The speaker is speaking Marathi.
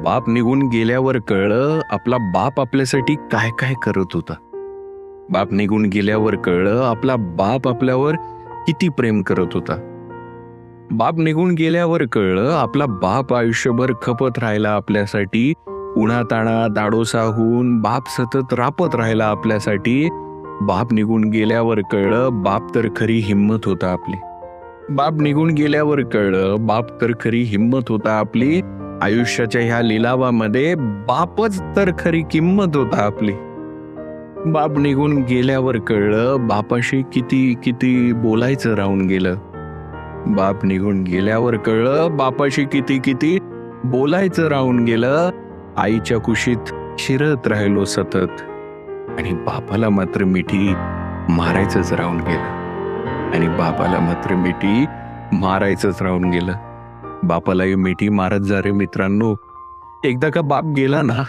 बाप निघून गेल्यावर कळलं आपला बाप आपल्यासाठी काय काय करत होता. बाप निघून गेल्यावर कळलं आपला बाप आपल्यावर किती प्रेम करत होता. बाप निघून गेल्यावर कळलं आपला बाप आयुष्यभर खपत राहिला आपल्यासाठी. उन्हाताणात आडोसा होऊन बाप सतत रापत राहिला आपल्यासाठी. बाप निघून गेल्यावर कळलं बाप तर खरी हिंमत होता आपली. बाप निघून गेल्यावर कळलं बाप तर खरी हिंमत होता आपली. आयुष्याच्या ह्या लिलावामध्ये बापच तर खरी किंमत होता आपली. बाप निघून गेल्यावर कळलं बापाशी किती किती बोलायचं राहून गेलं. बाप निघून गेल्यावर कळलं बापाशी किती किती बोलायचं राहून गेलं. आईच्या कुशीत शिरत राहिलो सतत आणि बापाला मात्र मिठी मारायचंच राहून गेलं. आणि बापाला मात्र मिठी मारायचंच राहून गेलं. बापालाही मिठी मारत जा रे मित्रांनो. एकदा का बाप गेला ना